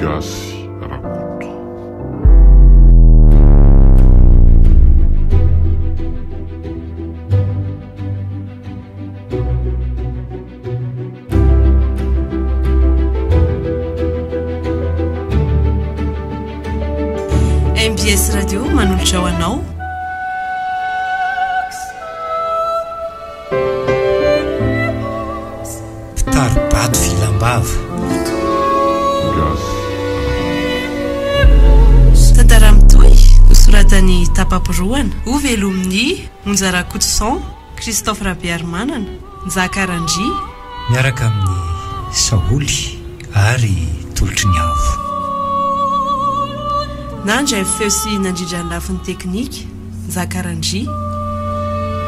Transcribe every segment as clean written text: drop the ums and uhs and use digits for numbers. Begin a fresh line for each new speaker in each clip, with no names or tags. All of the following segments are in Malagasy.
gasy rakoto.
MBS Radio manolotra ho anao
Pitaribato filambava
tantara mitoy nosoratany tapapiroana o velomin'ny Monjarakotoson, Christophe Rabiarmanana, Njakarandry
miaraka amin'ny Saoly ary Tolotry ny Avo.
nandray feo sy nandrindra ny lafin'ny teknika Njakarandry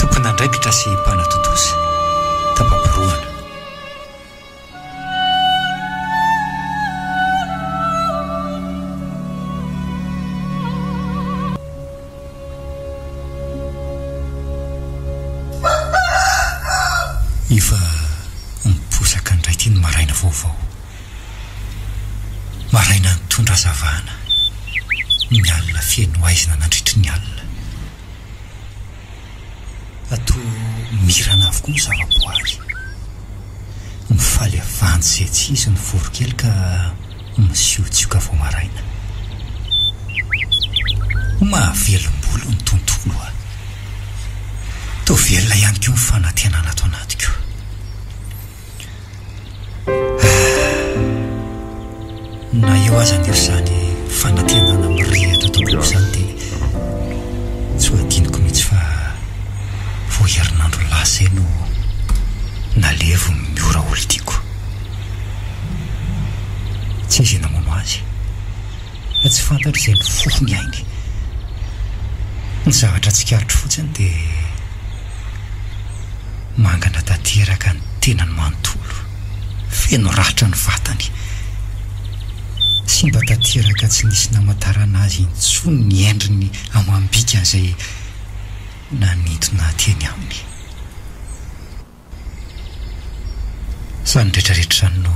tokony andraikitra sy mpanatotosa tapapiroana. Ifa miposaka ndray ty ny maraina vaovao, maraina nitondra zavana, ny alina feno aizina nandritry ny alina. Ato mirana avokoa ny zavaboary, mifaly avandy zay tsy izy ny vorokely ka misiontsioka vao maraina. Mahavelombolo ny tontolo a, to velona ihany koa ny fanantenana ato anatiko. Na eo aza ndio zany fanantenana mirehatra tokoa zany dia tsy ho adiniko mihitsy fa vao herinandro lasa no nalevo miora olo tiako. Tsy izy namono azy, tsy fantatra izay mifofony ainy. Ny zavatra tsikaritro fotsiny dia mangana tanteraka ny tenany manontolo, feno ratra ny vatany. Sy mba tanteraka tsy nisy namatarana azy intsony ny endriny amam-bika izay nanintona teny aminy. Zany rehetrarehetra zany no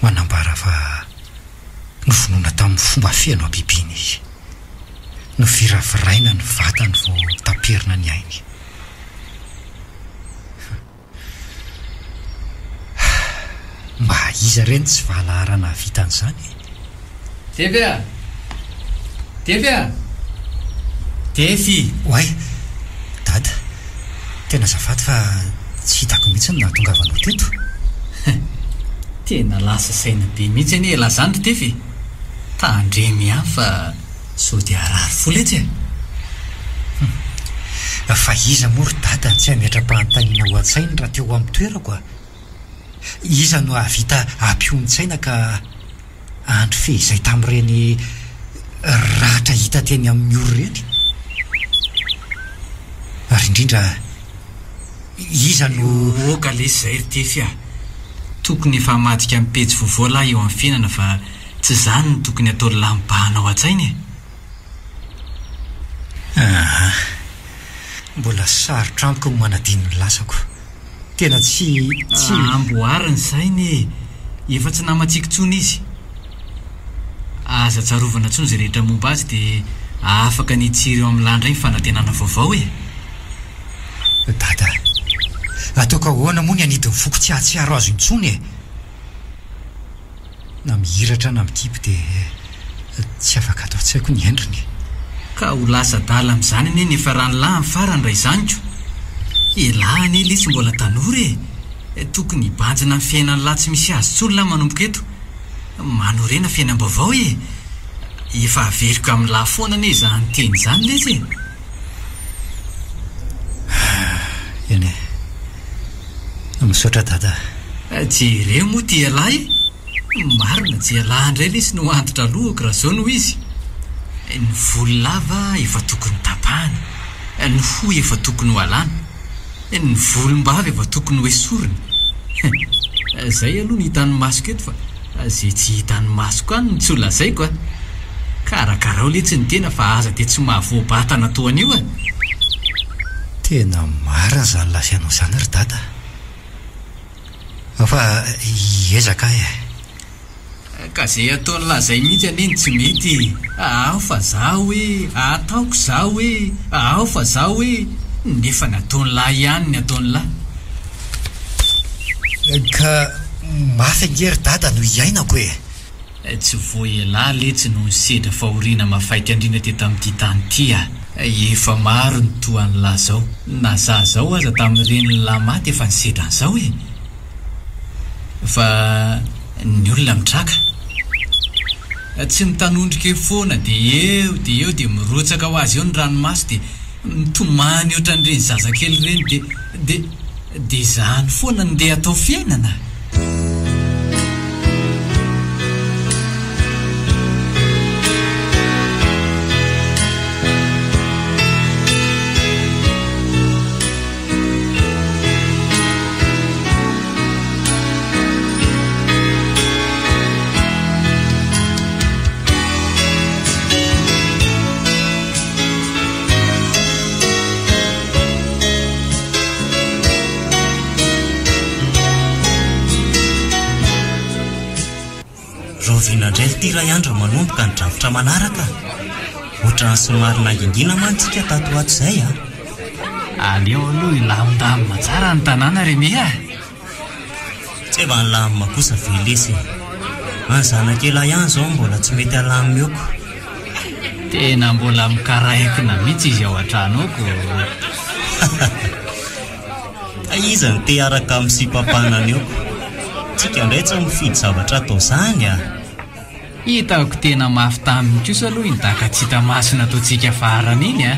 manambara fa novonoina tamin'ny fomba feno abibiny izy, no viraviraina ny vatany vao taperina ny ainy. Mba iza reny tsy valaharana vitan'izany.
Tevea! Tevea! Tefy!
Oay, dada, tena zafady fa tsy hitako mihitsy no nahatongavanao teto.
Tena lasa saina be mihitsy anie lazandry Tefy. Tandremy ihany fa sao dia arary fola etsy e.
Fa iza mory dada tsy hametra-pahantaniana ho an-tsainy raha teo amin'ny toerako a. Iza no havita ampionin-tsaina ka andro fehizay tamin'ireny ratra hita teny amin'ny oro reny. Ary indrindra iza no
oka lesy zay ry Tefy a. Tokony efa madika amin'ny pejy vovoalahy eo amin'ny fiainana fa tsy zany no tokony atao lambahana ao an-tsainy e.
Mbola sarotra amiko ny manadino ny lasako. Tena tsy
amboariny sainy efa tsy namatsiky tsony izy. Aza tsarovana tsony zay rehetra momba azy dia afaka nitsiry eo amin'ny landra iny fanantenana vaovao e.
Dada, ataoko ahoana moa ny anidiny foko tsy ahatsiaro azo intsony e. Na mihiratra na mitipy dia tsy afaka atao tsy haiko ny endriny.
Ka ho lasa dala amin'izany anie nefa raha ny lahy amin'ny farany ray zaniko. Elahany ilay tsy mbola tanora e. Tokony hibanjina amin'ny fiainany lahy tsy misy azy tsony manomboka eto. Manorena fiainam-baovao e. Efa averiko amin'ny lahy foana anie izany teny izany lesy e.
Eny e, misaotra dada.
Jereo moa tia lahy. Marina dia lahy indray lesy no antitra alohako raha zao no izy. Ny volo lava efa tokony tapahana, ny hoho efa tokony ho alana, ny volom-bava efa tokony ho esorina. Zay aloha ny hitan'ny masoko eto fa zay tsy hitan'ny masoko any no tsy ho lazaiko a. Karakarao letsy ny tena fa aza dia tsy mahavoabatana toan'io a.
Tena marina zany lafianao zany ry dada. Fa ezaka e,
Ka zay ataony lazay mihitsy aneny tsy mety. Ao fa zaho hoe ataoko zaho hoe ao fa zaho hoe nefa ny ataony lahy ihany ny ataony lahy.
Ka mafy angery dada no iainako e.
Tsy voelahy letsy no sedra fahoriana mafaity andrina teto amin'ity tany ity a. Efa maro ny toan'ny lahy zao. Na zaho zao aza tamin'ireny lahy maty efa nisedra an'izao e. Fa ny olona mitraka tsy mitanondrika eo foana dia eo dia mirotsaka ho azy eo ny ranomasy dia mitomany ohatran'ireny zazakely ireny dia izany foana ndeha atao fiainana.
Rovinandray tira iandro manomboka ny drafitra manaraka. Ohatran'ny somary nangingina mantsika tato ato izay a.
Aleo aloha ilamindamina tsara ny tanàna Remia.
Tsy eva nilamina kosa velesy. Ny zanakely ihany zao mbola tsy mety halamina eoko.
Tena mbola mikaraikina mihitsy izy ao an-tranoko.
Ka iza ny te araka amin'ny sipampanana eoko. Tsika indray tsy mifidy zavatra atao izany a.
Hitako tena mafy taminy kosa aloha indaka tsy hita masina ataontsika farany iny a.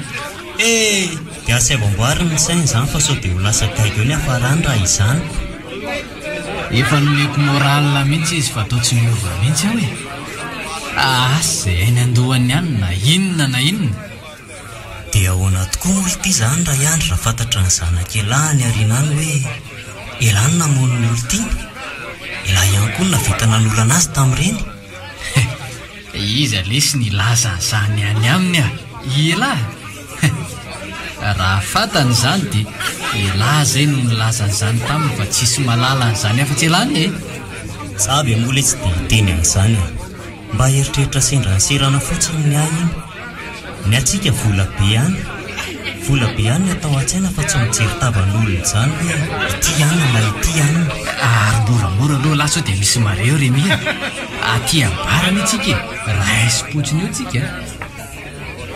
Dia asevamboariny ny saina izany fa sao dia ho lasa taika eo ny afarany raha izany.
Efa nomeko moralina mihitsy izy fa atao tsy miova mihitsy aho e. Izay ny andohany ihany na inona.
Dia ahoana tokoa olo ity izany raha ihany raha fantatra ny zanakely ny arinany hoe elany namono ny olo ity. Ilahy ihany koa navita nanolana azy tamin'ireny.
Izy alesy ny laza n'izany any aminy a. Ilahy. Raha fantany izany dia ilahy zay no nilaza n'izany taminy fa tsisy malala n'izany afa-tsy elany e.
Saby mola tsy dia hiteny an'izany a. Mba eritreritra sendra nyserana fotsiny ny ahy iny. Ny atsika vola be ihany ny atao an-tsaina fa tsy mijery tavan'olona izany hoe ity ihany na ity ihany.
Ary moramora aloha laso dia misy mareo Remia. Aty ambarany itsika raha esipotsiny eo tsika.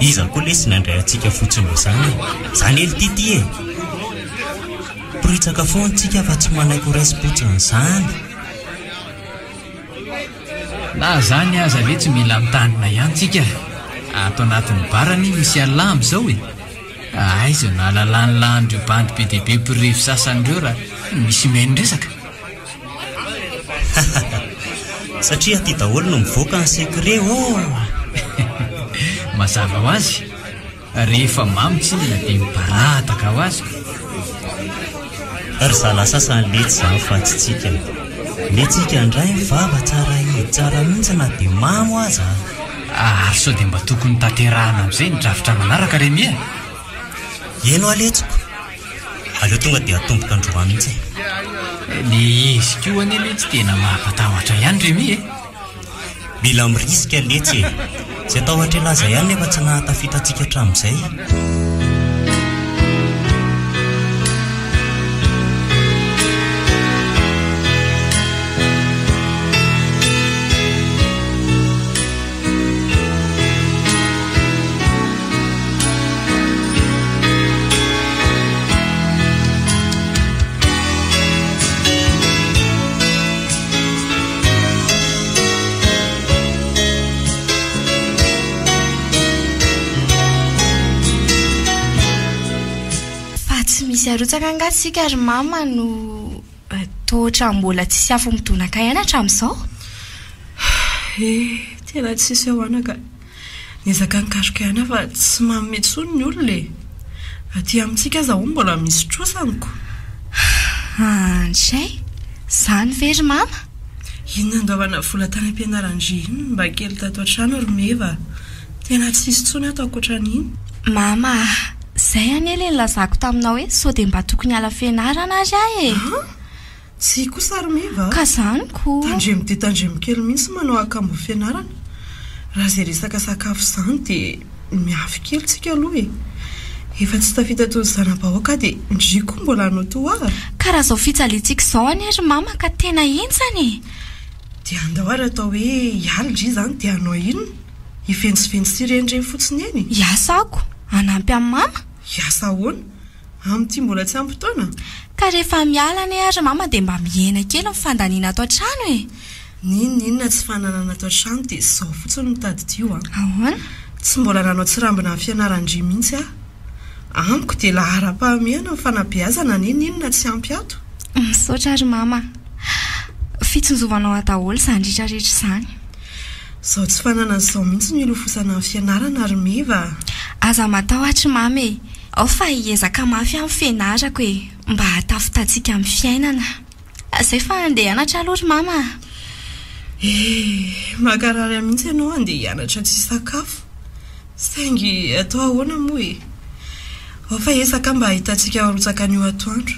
Iza koa lesy nandray atsika fotsiny izany. Izany ely tity e. Piritsaka foana tsika fa tsy manaiko resipotsiny izany.
Na zany aza le tsy mila mitanina ihany tsika. Ato anatin'ny barany misy alamo zao e. Aiza na lalan'ireo bandy be dia be mpirivo sasan'ireo raha misy menresaka.
Satria aty daholo no mivoaka ny sekret
Mazava ho azy. Rehefa mamitsina dia mibarataka ho azy.
Ry zala sasany letsy izany fa tsy tsika. Letsika indray mivava tsara hidy tsara mihitsy na dia mamo aza.
Ary sao dia mba tokony tanterahana amin'izay ny drafitra manaraka Remia.
Eno aletsiko. Aleo tonga dia atomboka androany mihitsy.
Ny izy koa anie tsy tena mampatahotra ihany Remia e.
Mila mirisika letsy e. Izay tahotra laza ihany nefa tsy nahatafita antsika hatramin'izay.
Misy arotsaka angatsika ary mama no tohatra mbola tsisy afo midonaka ihany hatramin'izao.
Tena tsisy ahoana niezaka nikaroka ihany fa tsy manome tsony ny olona e. Aty amintsika aza ho mbola misy trosaniko.
Andray, izany very mama?
Inona andaovana vola tany am-pianaran-dry iny mba kely tato an-trano ry meva. Tena tsisy tsony ato ankoatran'iny.
Mama, izay any ely nilazako taminao hoe sao dia mba tokony ala fianarana ary ahy e.
tsy kosa arymeva
ka zaniko
tandremo dia tandremo kely mihitsy manao akambo fianarana raha zay resaka sakafo izany dia miafy kely tsika aloha efa tsy tafita toy zanam-bahoaka dia ndriko mbola hanao to aho
ka raha zao fitsalintsika izao any ary mama ka tena entsany
dia andao ary atao hoe hialindry izany dia hanao inona hifentsifentsy renireny fotsiny eny
hiasako anampy amin'ny mama
hiasa ahoana amin'ity mbola tsy ampy-taona
ka rehefa mialana ary mama dia mba mihena kely mifandaniana ato an-trano
ninona tsy fananana ato an-trano dia izao fotsiny mitady-dio
ahoana
tsy mbola nanao tsirambina ny fianarandry mihitsy amiko dia lahara-pahamehana ny fanabeazana ninona tsy ampy ato
misaotra ary mama fitsonjovanao ataholo izany rehetrarehetra izany
izao tsy fananana izao mihitsy ny ilofosana ny fianarana ary meva
aza matahotra mamy ao fa hiezaka mafy amin'ny fianarako mba hatafitantsika amin'ny fiainana izay fa andeha hianatra aloha ry mama
makarary mihitsy ianao andeha hianatra tsy sakafo saingy atao ahoana moa ao fa ezaka mba hitantsika arotsaka an'io atoandro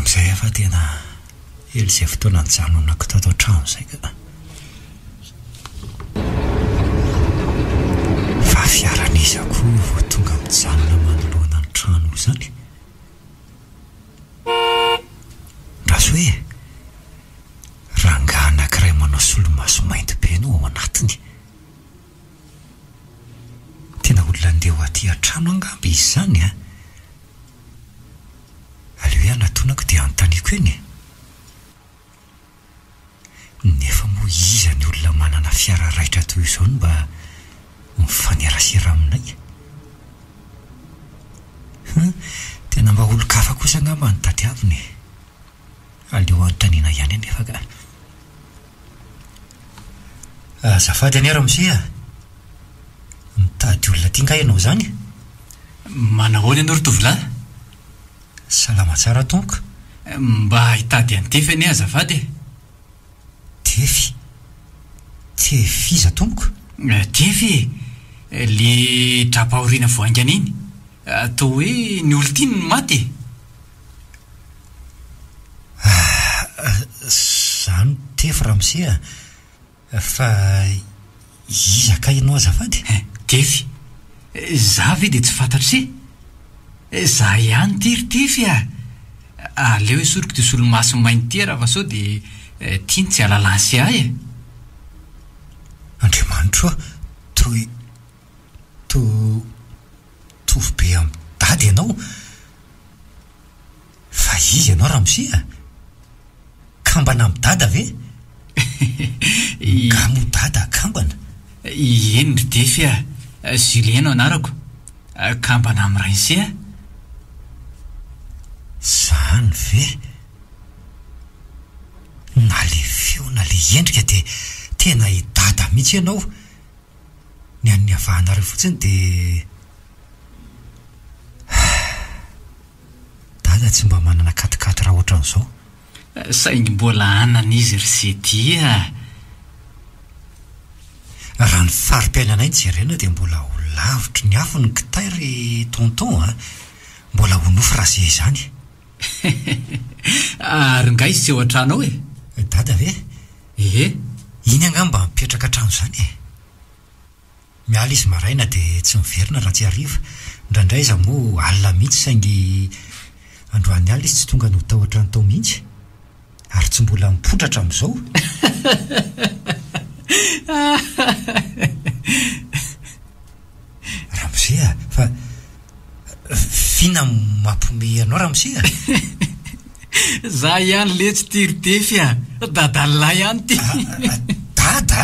amin'izay efa tena ely izay fotoana ny janonako tato an-trano izay ka fa fiaran'izako vao tonga mijanona manoloana ny trano izany raha so hoe rangahy anankiray manao solomaso mainty be no ao anatiny tena olona andeha ho aty an-trano angamby izy izany aleo anatonako dia anontaniko eny nefa moa iza ny olona manana fiara raitra toy izao no mba mifanerasera aminay tena mba olo-kafa kosa angamba ny tadiaviny aleo anontaniana ihany nefa ka azafady any ara mizay mitady olona tia nga ianao zany
manahoana ianao ry tovolahy
salama tsara tonko
mba hitady any tefy any azafady
tefy tefy iza tompoko
tefy le drapahoriana voaingana iny atao hoe ny olo tiny ny maty
zany tefy raha misea fa izaka ianao azafady
tefy za ve dia tsy fantatry za ihany teritefy aleo esoriko ty solomaso mainy ty raha fa sao dia tiany tsy alalansy ahy
andriamanitro tovy be amin'ny dady ianao fa izy ianao raha misia kambana amin'ny dada ve gamo dada kambana
eny ry tefy Julieno anarako kambana amin'ny rainse
zany ve na le feo na le endrika dia tena hidada mihitsy ianao ny an'ny avahanareo fotsiny dia dada tsy mba manana katikaty raha ohatra n'izao
saingy mbola anan'izy ry setia
raha ny farim-piainanay ny jerena dia mbola ho lavitry ny afo ny kitay ry tonton mbola ho nofy raha zay izany
ary nga izy tsy eo an-trano ao
dada ve iny angamba mipetraka trano izany miala izy maraina dia tsy miverina raha tsy hariva indraindray iza moa alina mihitsy saingy androany alina izy tsy tonga no tahotra ny tao mihitsy ary tsy mbola mipotratra amin'izao raha misea fa fina mampome anao raha misea
za ihany le tsy tiritefy dadalahy ihany ty
dada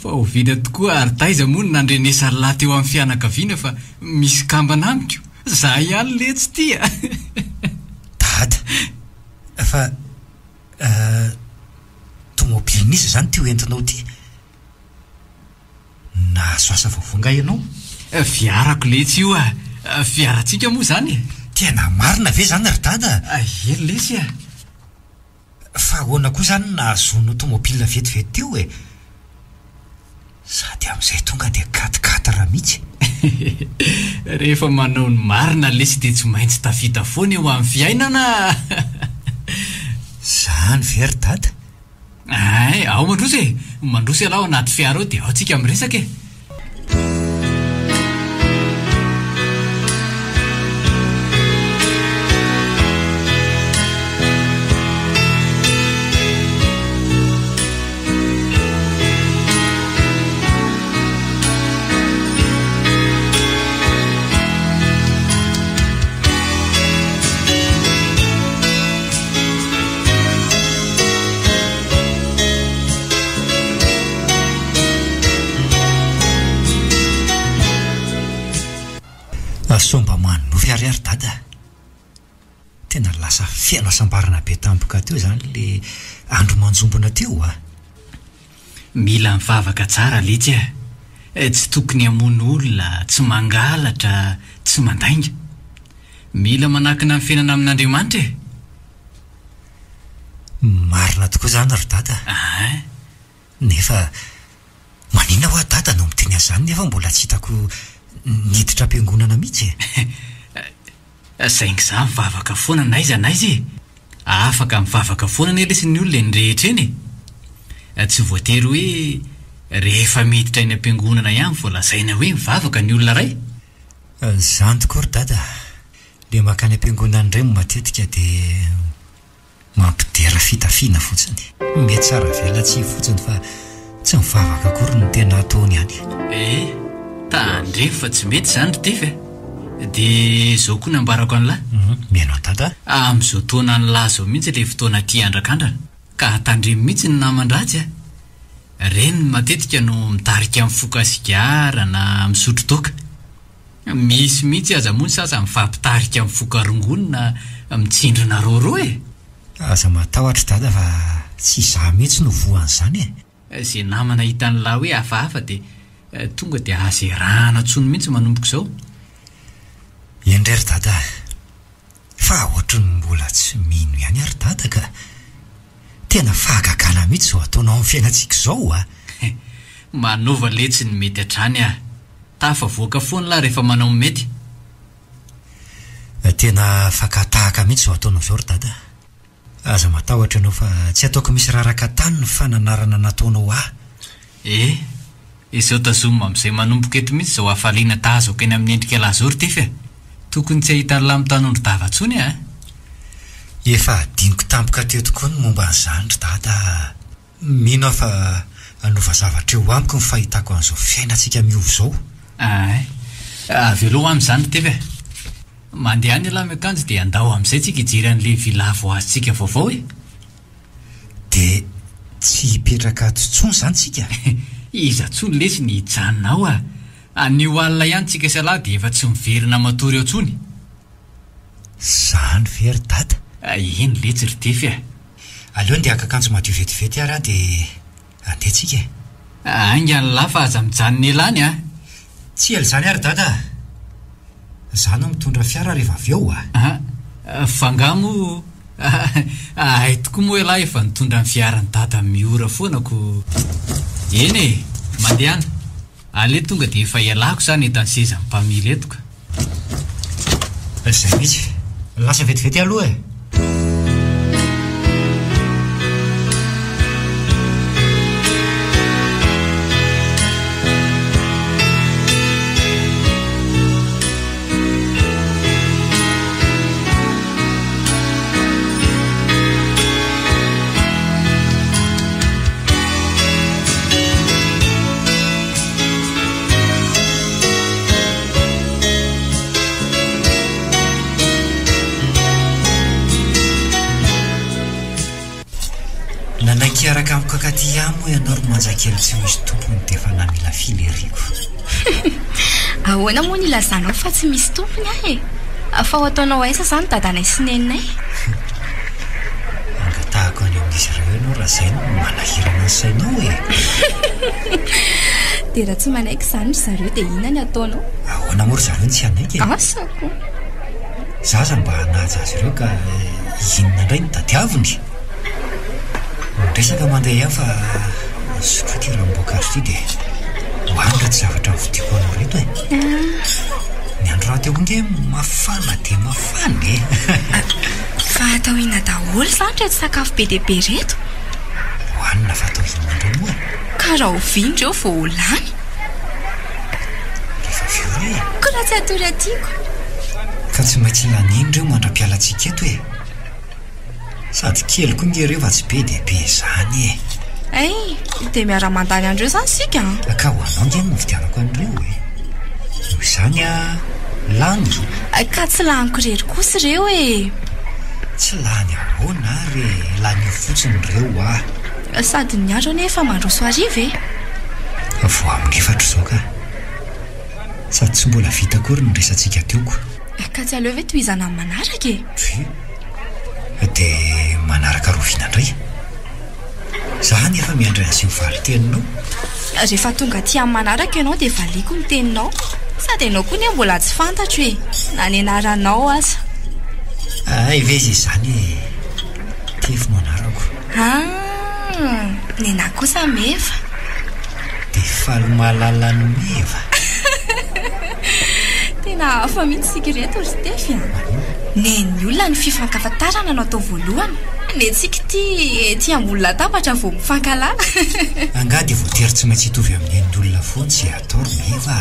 Fa ovidy tokoa ary taiza moa nandrenesa lahy teo amin'ny fianakaviana fa misy kambana amiko. Za ihany le tsy tia.
Dada, fa tomobilin'iza zany teo entinao ty. Nahazoasa vaovonga ianao?
Fiarako le tsy io fiarantsika moa zany.
Tena marina ve zany ry dada?
Ely le sy
Fa ahoana koa zany nahazoana tomobilina vetivety teo e? Sady amin'izay tonga dia 4x4 mihitsy.
Rehefa manao ny marina lesy dia tsy maintsy tafita foana eo amin'ny fiainana.
Zany very dada.
Ay, ao mandrosy alao anaty fiara ao dia ao tsika miresaka e.
Somba manofy ariary dada. Tena lasa fianasambarana be tampoka teo zany le andro manjombona teo
Mila mivavaka tsara letsy tsy tokony hamono olona, tsy mangalatra, tsy mandainga. Mila manakina amin'ny fiainana amin'Andriamanitra
Marina tokoa zany ry dada. Nefa manina hoa dada no miteny azany nefa mbola tsy hitako niditra am-piangonana mihitsy
Saingy za mivavaka foana naiza afaka mivavaka foana ne lesin'ny olona ny rehetra eny. Tsy voatery hoe rehefa miditra eny am-piangonana ihany vao lazaina hoe mivavaka ny olona ray.
Zany tokoa ry dada. Le makany am-piangonana indray matetika dia mampidera fitafiana fotsiny. Mety tsara vela tsy fotsiny fa tsy mivavaka akory no tena ataony ihany.
Tandremo fa tsy mety zany ry tify dia zao koa nambarako an'lahy.
Mianao dada?
Amin'izao taona ny lahy zao mihitsy ilay fotoana tia andrak'andrana ka tandremo mihitsy ny naman-dratsy Reny matetika no mitarika amin'ny foka sigara na misotro toaka. Misy mihitsy aza moa ny sasany mifampitarika amin'ny foka rongonina mitsindrina roro
Aza matahotra dada fa tsy za mihitsy no voan'izany
Zay namana hitan'ny lahy hoe hafahafa dia tonga dia azerahana tsony mihitsy manomboka izao.
Indray ry dada, fa ohatrany mbola tsy mino ihany ary dada ka tena fahagagana mihitsy zao ataonao amin'ny fiainantsika izao
Manova letsy ny mety hatrany tafavoaka foana lahy rehefa manao mety.
Tena fakatahaka mihitsy zao ataonao izao ry dada. Aza matahotra ianao fa tsy ataoko misy raraka tany ny fananarana nataonao
izao tazoma amin'izay manomboka eto mihitsy zao hafaliana tahazako eny amin'ny endrika lahy zao ry tify tokony tsy ahitany lahy mitanondro dava ntsony
Efa adiniko tampoka teo tokoa ny momba an'izany ry dada. Mino aho fa anova zavatra eo amiko ny fahitako an'izao fiainantsika miova izao.
Avy aloha amin'izany ry tify mandeha any lahy miakanjo dia andao amin'izay tsika hijery an'ilay vilavo azontsika vaovao
Dia tsy hipetraka ato intsony zany tsika
Iza tsony lesy ny hijanonao anio alina ihany tsika salahy dia efa tsy miverina matory eo tsony.
Zany very dada.
Eny letsy ry tify
Aleo ndia akakanjo madio vetivety ary dia andetsika
Ainga ny lahy fa aza mijanona elany
Tsy ela zany ary dada. Za no mitondra fiara rehefa avy eo
Fangamo ay tokoa moa lahy efa nitondra ny fiarany dada miora foanako. Eny mandehana ale tonga dia efa ialako zany etan'ny seza ny mpamily etoka.
Zay mihitsy lasa vetivety aloha Mankaty amo ianao ro manjakely tsy misy tompony dia efa namila fileriko.
Ahoana moa ny ilazanao fa tsy misy tompony ahy e? Fa ho ataonao aiza izany dadanay sy neninay?
Angatahako any amin'izy ireo ianao raha izay no manahirana ny sainao e.
Dia raha tsy manaiky izany ry zareo dia inona ny ataonao?
Ahoana moa ry zareo ny tsy anaiky e?
Asako.
Zaza mba hanaja azy ireo ka inona indray ny tadiaviny. Resaka mandeha ihany fa sotro ty ranom-boankazo ty dia hoandra tsy zavatra vidiko anao reto e. Ny andro raha teo nge mafana dia mafana e.
Fa atao inona daholo izany reto sakafo be dia be reto?
Hoanina fa atao inona indray moa?
Ka raha oviandreo vao ho lany.
Rehefa vio e.
Ko raha tsy atory atiako.
Ka tsy maintsy lanindreo mandra-pialantsika eto e. Sady kely koa nge rehefa tsy be dia be izany e.
Ay, dia miara-mandany andreo izany sika.
Ka ho anao nge no vidianako an'ireo e. Noho izany lany.
Ka tsy laniko rery kosa ireo e.
Tsy lany ahoana ary lany fotsiny ireo
Sady ny andro nefa mandroso ariva e.
Vao amin'ny efatra izao ka. Sady tsy mbola vita kory ny resantsika teoko.
Ka tsy aleo ve tohizana amin'ny manaraka e?
Dia manaraka rovina indray. Zany efa miandry an'izay valy teninao.
Rehefa tonga aty amin'ny manaraka ianao dia valiko ny teninao. Sady ianao koa ne mbola tsy fantatro e. Na ny anaranao aza.
Ay veza izany e. Tefo manarako.
Ny anahy kosa meva.
Dia faly mahalala ny meva.
Tena hafa mihitsy sika reto ry Stefy. Neny olona ny fifankafatarana no atao voalohany. Netsika ty ambony latabatra vao mifankalahy.
Angady voatery tsy maintsy hitovy amin'ny eny olona foana sy atao ry meva.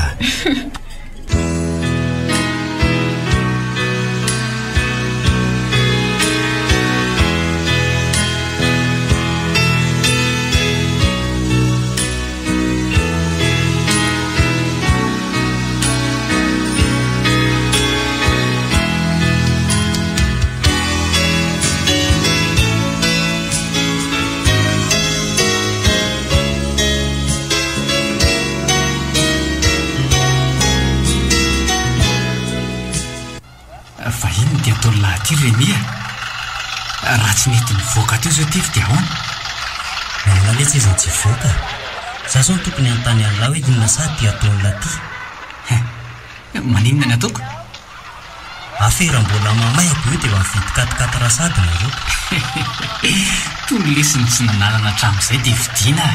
Remia raha tsy mety nivoaka teo izao tify dia ahoana?
Nahoana le tsy izy tsy voaka. Zaho zao ny tokony anontany an'lahy hoe inona sady dia ataon'la ty.
Maninona ny ataoko?
Afera mbola mamay be eo dia mividy katikaty rasady nareo.
Tony lesiny tsy nananana hatramin'izay dia vidiana.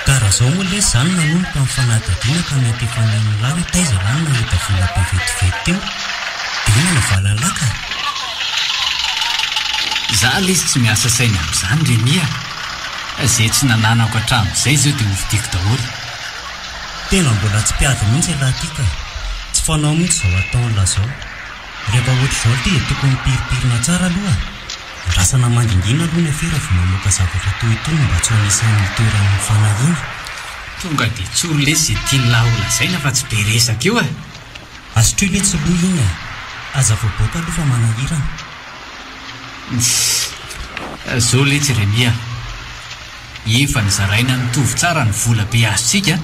Ka raha izao moa lesy izany nanomboka amin'ny fanadihadiana ka mety efa ny lahy hoe taiza izany nahita vola be vetivety teo. Dia inona valany lahy ka?
Zaho lesy tsy miasa saina amin'izany Remia. Izay tsy nananako hatramin'izay izao dia hovidiako daholo.
Tena mbola tsy mpiady mihitsy lahy ty ka. Tsy fanao mihitsy izao ataon'la izao. Rehefa ohatr'izao ty dia tokony mipiripirina tsara aloha. Rasana mandingina aloha ny afera vao mamoaka zavatra toy itony mba tsy ho anisan'ny toeran'ny fanahiana.
Tonga dia tsoro lesy izay tian'lahy ho lazaina fa tsy be resaka eo
Azotreo le tsy loha iny aza voaboaka aloha fa manahirana.
Zao letsy Remia. Efa nizaraina nitovy tsara ny vola be azontsika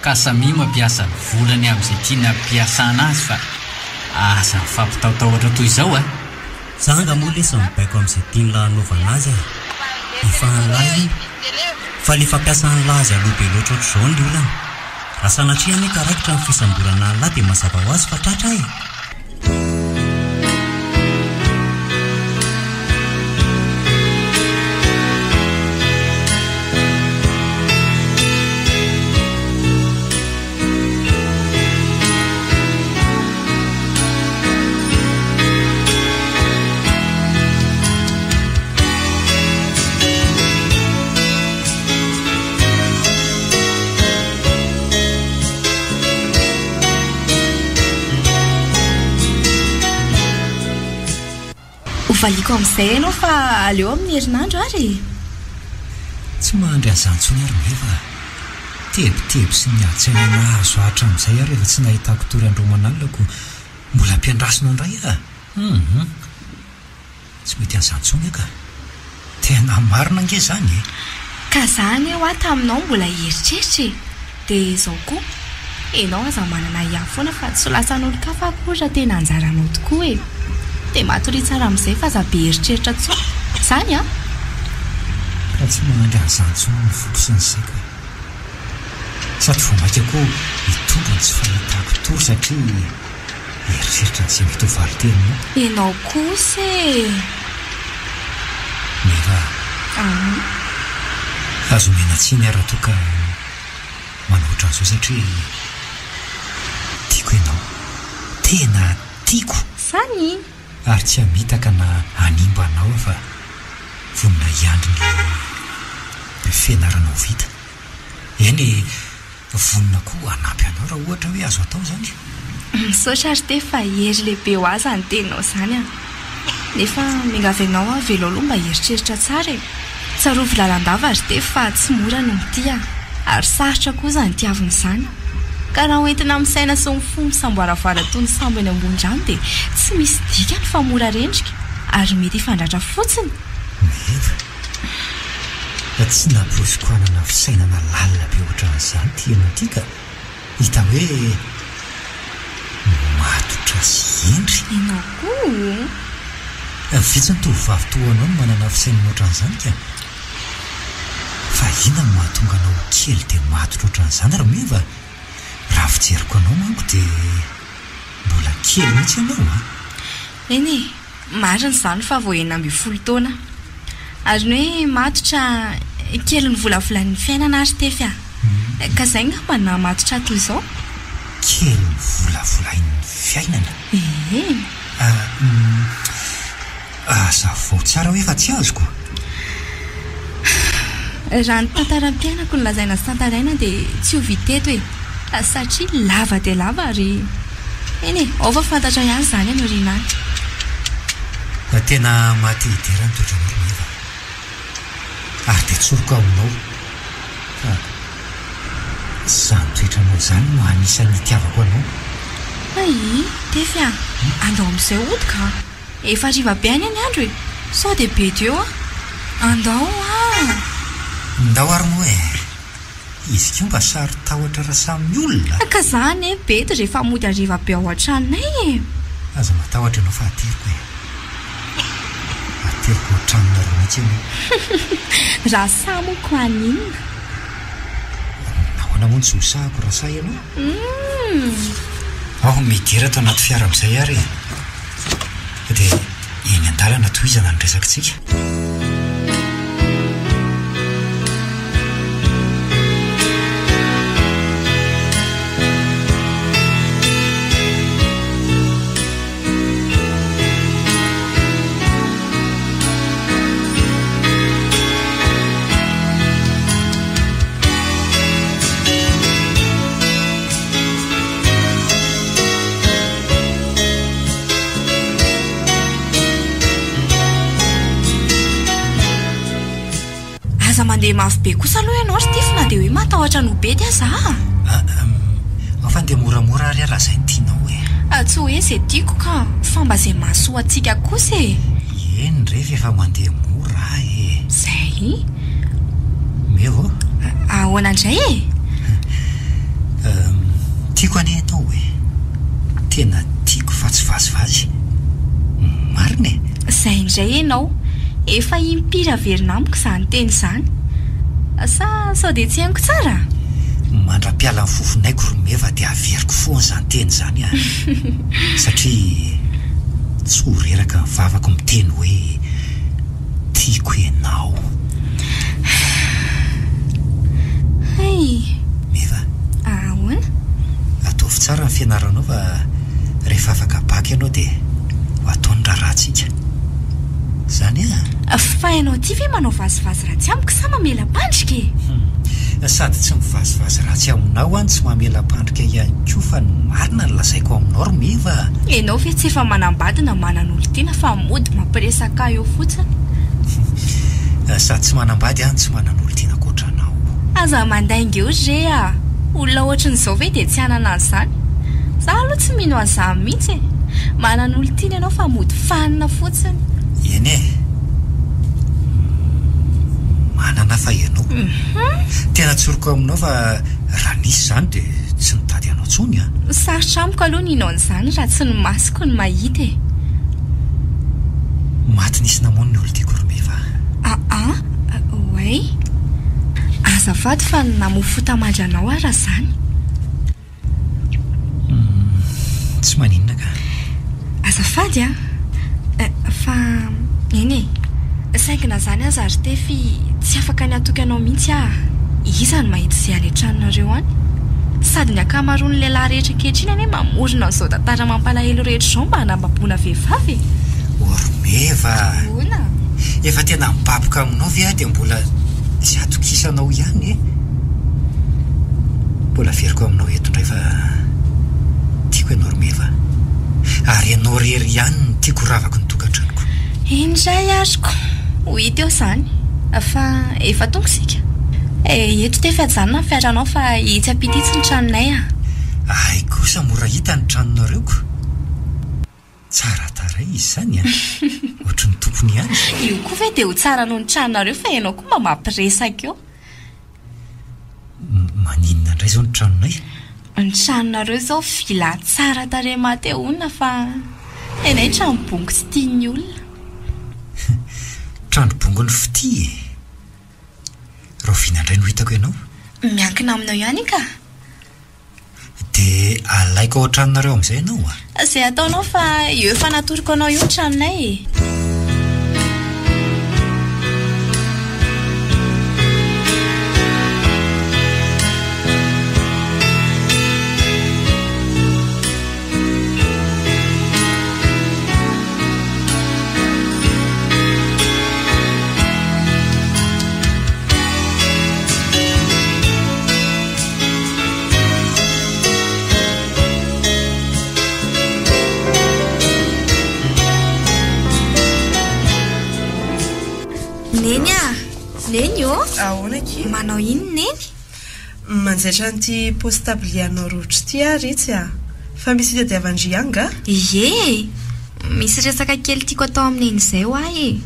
ka samy mampiasa ny volany amin'izay tiana ampiasana azy fa asa mifampitaotahotra toy izao
Zanga moa lesy mibaiko amin'izay tian'lahy hanaovana azy efa an'lahy fa le fampiasa an'lahy azy aloha be loatra ohatr'izao ny olana. Raha sanatria ane karakitra ny fisamborana an'lahy dia mazava ho azy fa tratra
Valiko amin'izay ianao fa aleo amin'ny herinandro ary.
Tsy mahandry an'izany intsony ary meva. Tebiteby sy ny atsaina nahazo hatramin'izay ary efa tsy nahitako tory andromanalako mbola ampiandrasina indray Tsy mety an'izany intsony ka. tena marina nge zany e.
Ka zany eo aho taminao mbola heritreritra dia izao koa ianao aza manana ihany foana fa tsy lasan'olo-kafa kosa tena anjaranao tokoa e. Dia matory tsara amin'izay fa aza be heritreritra tsoa zany a.
Raha tsy manandry an'izany tsoa ny foko sy ny saika sady vao maika koa mitondra ny tsy fahitako tory satria heritreritra n'izay mety ho valitenao.
Ianao kosa e.
Neva azo mena tsiny ara-toa ka manao ohatran'izao satria tiako ianao, tena tiako
zany
ary tsy hamitaka na hanimba anao fa vonina iandry ny fianaranao vita. Eny vonina koa hanampy anao raha ohatra hoe azo atao zany.
Misaotra ary te fa hery lehibe ho aza ny teninao zany a. Nefa mingavy anao a velo aloha mba heritreritra tsara e. Tsarovy lalandava ary te fa tsy mora no mitia ary sarotra koa zany tiaviny izany. Ka raha hoentina misaina sy mifono samboaravara toy ny sambo eny ambon-drano dia tsy misy dikany fa mora rendrika ary mety hifandratra fotsiny.
Meva tsy namporosikoanana fisainana lalina be ohatran'izany tianao ity ka hita hoe matotra sy endry.
Ianao koa
vitsy ny tovovavy toa anao no manana fisainana ohatran'izany ka fa inona no mahatonga anao kely dia matotra ohatran'izany raha meva raha fijeriko anao manko dia mbola kely mihitsy ianao a.
Eny e, marina izany fa vao 20 taona ary ny hoe matotra kely ny volavolan'ny fiainana ary tefy a. Ka izay ngamba na matotra toy izao.
Kely ny volavolan'ny fiainana? Aza vao tsara hoe fa tsy azoko.
Raha ny tantaram-piainako no lazaina sy tantaraina dia tsy ho viteto e. Satria lava dia lava ary eny e, ao fa fantatra ihany izany any oriana any.
Tena mahate-hidera ny toetranao meva ary dia tsoroka aminao fa izany toetranao izany no anisan'ny itiavako anao.
Ai, tefy a, andao amin'izay odika. Efa riva be any any andro e, sao dia be teo a. Andao a.
Ndao ary moa e. Izy koa mba sary tahotra raha samy olona.
Ka zany e, bety rehefa mody ariva be ao an-tranonay e.
Aza matahotra ianao fa ateriko e. Ateriko an-tranona roa mihitsy ianao.
Raha samoko aninona.
Nahoana moa ny zosahako raha sa ianao? Aho midira tao anaty fiara amin'izay ary dia eny an-dalana tohizana ny resakitsika.
Mandeha mafy be kosa aloha ianao ry tifina dia hoe matahotra no be dia za.
Fa andeha moramora ary raha izay tianao e.
Tsy hoe izay tiako ka fa mba izay mahasoa antsika kosa e.
Eny rehefa efa mandeha mora e.
Zay
meva
ahoana indray e.
Tiako ane ianao e. Tena tiako fa tsy vazivazy. Marina e.
Zay indray ianao efa impira verina amiko izany teny izany. Sao dia tsy hainiko tsara.
Mandra-piala ny fofonaiko romeva dia averiko foana izany teny izany a. Satria tsy ho reraka ny vavako miteny hoe tiako ianao.
Hay
meva
ahoana?
Ataovy tsara ny fianaranao fa rehefa afaka baky ianao dia ho ataony raharantsika. Zany a.
Fa ianao ty ve manao vazivazy ratsy amiko sa mamela-pandrika e?
Sady tsy mivazivazy ratsy aminao any tsy mamela-pandrika ihany koa fa ny marina ny lazaiko aminao ry meva.
Ianao ve tsy efa manambadina manan'olo tiana fa mody mampiresaka eo fotsiny?
Sady tsy manambady any tsy manan'olo tiana koatranao.
Aza mandainga eo re a. Olona ohatran'izao ve dia tsy hanana an'izany? Za aloha tsy mino an'izany mihitsy e. Manan'olo tiana ianao fa mody fanina fotsiny.
Eny e. manana fa ianao tena tsoroko aminao fa raha nisy izany dia tsy nitady anao tsony a.
Sarotra amiko aloha ninao n'izany raha tsy ny masiko ny mahita e.
Maty nisy namono ny olo tia Koromeva.
Oay azafady fa namofota mandry anao raha izany.
Tsy maninona ka.
Azafady fa eny saingina zany aza ary tefy tsy afaka ny atoky anao mihitsy iza ny mahitsy izay any an-tranonareo any. Sady ny akamaroan'ny lehilahy rehetra ankehitriny anie mamorona an'izao tantara mampalahelo rehetra izao mba hanambabona vehivavy.
Oromeva
Ona
efa tena mibaboka aminao ve dia mbola tsy atokisanao ihany e. Mbola veriko aminao eto indray fa tiako ianao Oromeva ary ianao rery ihany no tiako ravako ny tokantranoko.
indray ariko ho hita eo izany fa efa tonga isika. Eto tefa ajanona ny fiaranao fa itsy ampititsy ny tranonay
Ay kosa mora hita ny tranonareo. Tsara taray izy izany ohatry ny tompony ihany.
Io koa ve dia ho tsara noho ny tranonareo fa ianao koa mba mampiresaka eo.
Maninona indray izao ny tranonay?
Ny tranonareo izao vila tsara tarehy matehoana fa enay tranobongo tsy tian'ny olona.
Tranobongo ny fity e. Rahovina indray no hitako ianao.
Miankina aminao ihany ka.
Dia alaiko ao tranonareo amin'izay ianao
Izay ataonao fa eo efa natoriko anao io ny tranonay e. Neny
ahoana ki?
Manao ino neny?
Manjaitra an'ity postabilianao rotra ity retsy fa misy tadiavan-drianga?
Ie misy resaka kely tiako atao amin'iny izay ho ahy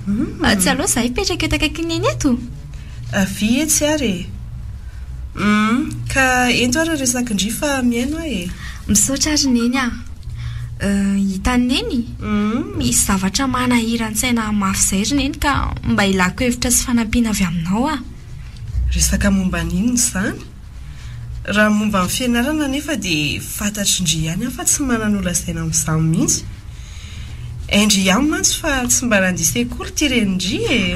tsy aloha zahay petraka eto akaiky neny eto.
Avy etsy ary ka ento ary resaka indry fa miaino
misaotra ary neny hitany neny misy zavatra manahirantsaina mafy izay ry neny ka mba ilako hevitra sy fanampiana avy aminao
resaka momba n'inona izany? Raha momba amin'ny fianarana nefa dia fantatry indry ihany fa tsy manana olazaina amin'izany mihitsy. Indry ihany mantsy fa tsy mba nandisa sekoly ty renindry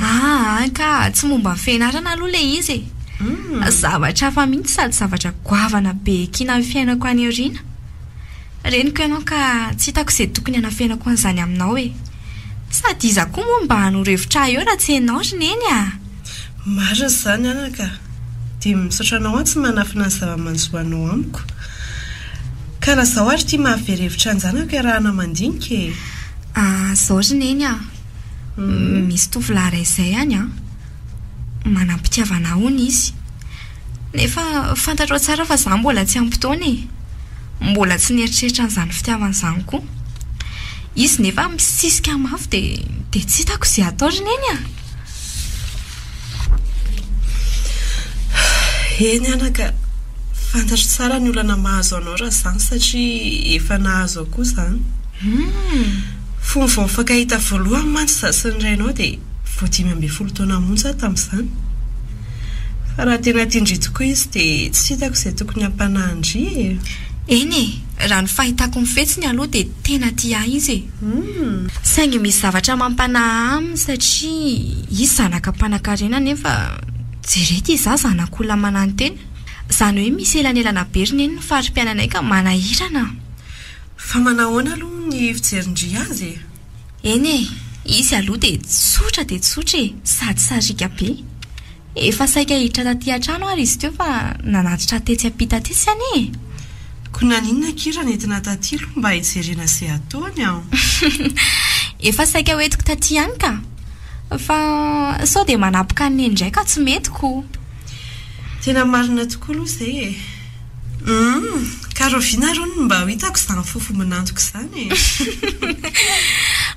ka tsy momba amin'ny fianarana aloha ilay izy zavatra hafa mihitsy sady zavatra goavana be kina amin'ny fiainako any aoriana. Reniko ianao ka tsy hitako izay tokony hanafiainako an'izany aminao sady iza koa moa mba hanoro-hevitra eo raha tsy ianao ry neny
marina izany anaka dia misaotra anao tsy manafina ny zava-manjoanao amiko ka raha zaho ary tia mahaverhevitra anjanako arahana mandinika
zao ry neny misy tovolahy iray izay any manampitiavana hony izy nefa fantatrao tsara fa zaho mbola tsy ampitaona mbola tsy nieritreritra n'izany fitiavana izany koa izy nefa misisika mafy dia tsy hitako izay atao ry neny
eny anaka fantatro tsara ny olana mahazo anao raha izany satria efa nahazo ao koa izany fomba vao mifankahita voalohany mantsy za sy ny rainao dia 25 taona monja tamin'izany fa raha tena tiandry tokoa izy dia tsy hitako izay tokony hampanahandry
eny raha ny fahitako mifetsiny aloha dia tena tia izy saingy misy zavatra mampanahy aminy satria izy zanaka mpanankarena nefa jerety iza zanak'olona manantena izany hoe misy elanelana be ry neny ny fari-piananay ka manahirana
fa manahoana aloha ny fijerindry azy
eny izy aloha dia tsotra sady sarika be efa saika hiditra taty an-trano ary izy teo fa nanatitra tetsy ampita tetsy any
koa naninona kira nentina tatilo mba hijerena izay ataony
efa saika hoentiko taty ihany ka fa sao dia manapoka ny neny indray ka tsy metiko
tena marina tokoa aloha izay ka rovina rony mba ho hitako izany fofominantoko izany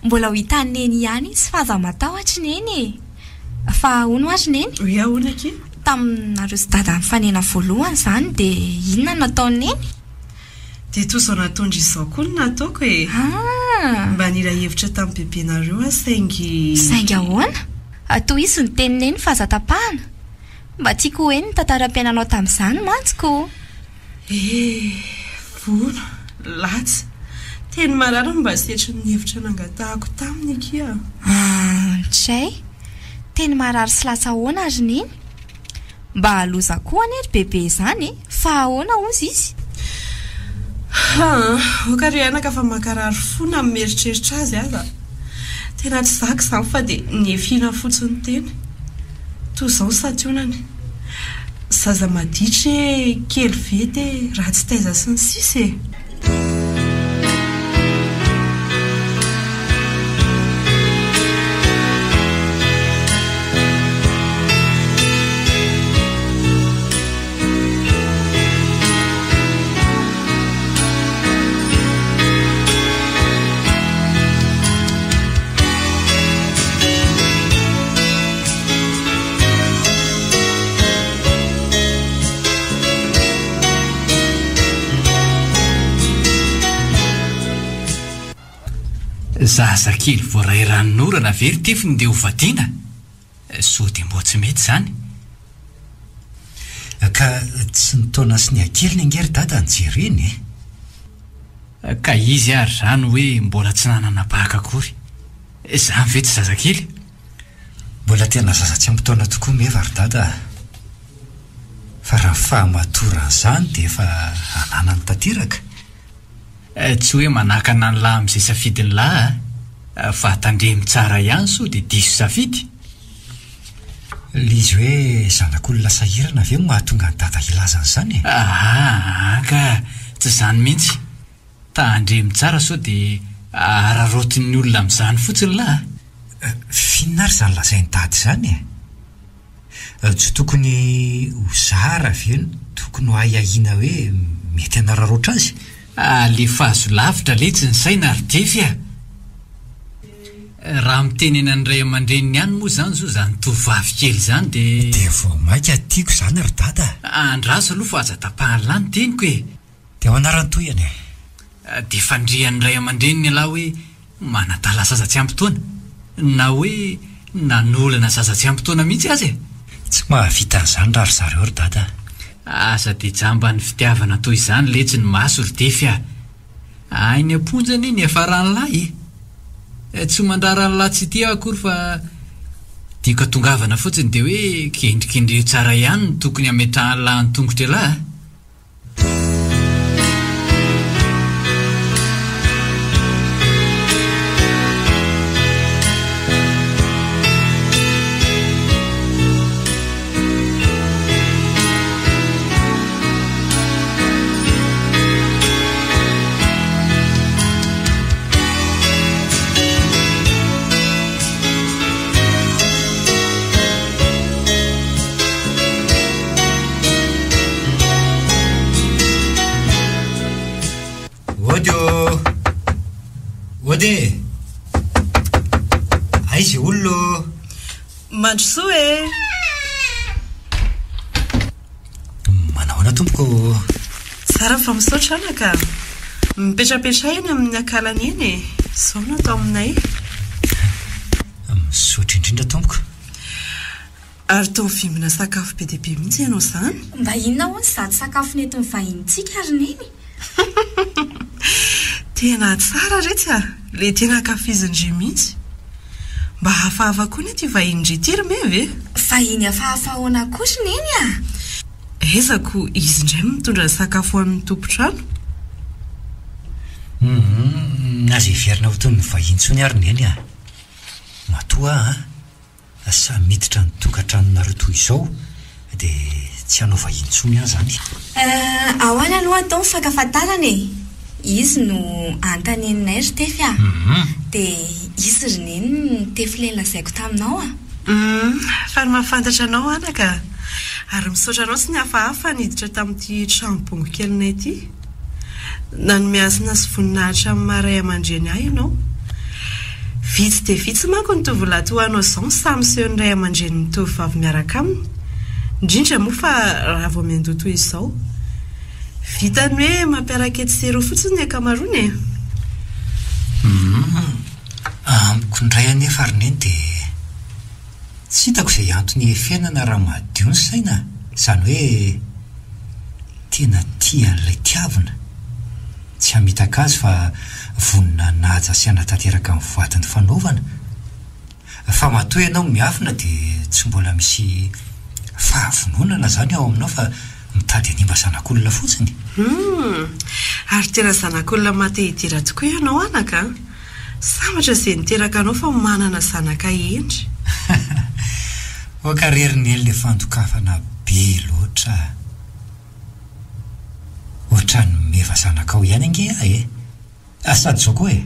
mbola ho hitany neny ihany izy fa aza matahotra neny fa ahoana azy neny
hoe ahoana ke
taminareo sy dada mifanena voalohany izany dia inona nataony neny
dia toy izao nataondry izao koa no nataoko e mba nila hevitra tamin'ny bebenareo a saingy
ahoana toy izy ny teny neny fahazatapahana mba tiako hoe ny tantaram-piainanao tamin'izany mantsiko
vona latsy teny marara mba setry ny hevitra nangatahako taminy kia
tray teny marary sy lasa ahoana azy neny mba haloza koa anery bebe izany fa ahoana ozy izy
okary anaka fa makarary fona mieritreritra azy aza tena tsy zaka izany fa dia nyefina fotsiny teny toy izao sationany zaza maditra kely vety raha tsy taiza sy ny sisy
zazakely voaray ranon'orana very tefiny dia hovadiana so dia mbo tsy mety izany
ka tsy nitaona sy ny akely ny angery dada nyjereny
ka izy ary zany hoe mbola tsy nanana pahaka akory izany ve tsy zazakely
mbola tena zaza tsy ampitaona tokoa mevary dada fa raha fahamatorany dia efa anana ny tanteraka
tsy hoe manakana ny lahy amin'izay safidy ny lahy fa tandremy tsara ihany so dia diso safidy
lizy hoe zanak'olona sahirana ve mahatonga ny dada ilazana izany
ka tsy izany mihitsy tandremy tsara so dia ararotin'ny olona amin'izany fotsiny lahy
fininary izany lazainy dady izany tsy tokony hozara ve tokony ho ahiahiana hoe mety anararoatra azy
le fahazo lavitra le tsy ny saina ary defy raha mitenena ny ray aman-dreniny ihany moa izany zo zany tovavy kely izany
dia vao maika tiako izany ary dada
andraso aloha fa aza-tapahany lahy ny teniko e
dia ho anarantoyany
dia fandrian'ny ray aman-dreniny alahy hoe manatala zaza tsy ampitoana na hoe nanolana zaza tsy ampitoana mihitsy azy
tsy mahavita an'izany rary zareo ry dada
asa dia jamba ny fitiavana toy izany letsy ny maso ry defy ny amponjany ny afarany lahy tsy mandrarany lahy tsy tia akory fa tiako atongavana fotsiny dia hoe kendrikendreo tsara ihany ny tokony hametrahany lahy ny tongotra lahy
ode aizy olona
mandrosoa e
manahoana tompoko
tsara fa misaotra anaka mipetrapetra eny amin'ny akalany eny e izao natao aminay
misaotra indrindra tompoko
ary tao vimbina sakafo be dia be mihitsy ianao izany
mba inona ho ny zaty sakafo nety mivahintsika ary neny
tena tsara retsy le tena kafizindry mihitsy mba hafahafa koa ny ty vahindry ty ry meve
vahiny hafahafahoana kosa neny
ezako izy indray mitondra ny sakafo amin'ny tompotrano
azy everina ho toy ny vahintsony ary neny matoa sa miditra ny tokantranonareo toy izao dia tsy hanao vahintsony any zany
ao any aloha atao mifankafantarana izy no antaneninay ry tefy dia izy ry neny ny tefy le lazaiko taminao
fa ny mahafantatra anao anaka ary misaotra anao sy ny hafahafa niditra tamin'ity tranombongo kelinay ity na ny miasina sy voninahitra amin'ny maray aman-dreny ahy ianao Vitsy dia vitsy manko ny tovolahy izao samy ny ray aman-dreniny tovovavy miaraka aminy, indrindra moa fa raha vao miandoha toy izao. Vitany hoe mampiaraka etsy sy eroa fotsiny ny ankamaroany e.
Amiko indray anefa ary neny dia tsy hitako izay antony fiainana raha madio ny saina, izany hoe tena tia an'ilay tiavina, tsy hamitaka azy fa vonina nahaja sy hanatanteraka amin'ny voadiny fanaovana. Fa matoa ianao miafina dia tsy mbola misy fahavononana izany ao aminao fa mitady hanimba zanak'olona fotsiny.
Ary tena zanak'olona matehidira tokoa ianao anaka. Sambatra izay niteraka anao fa manana zanaka endry.
Okareriny ely le fandokafana be loatra. Ohatrany meva zanakao ihany ange e. Sady zao koa e.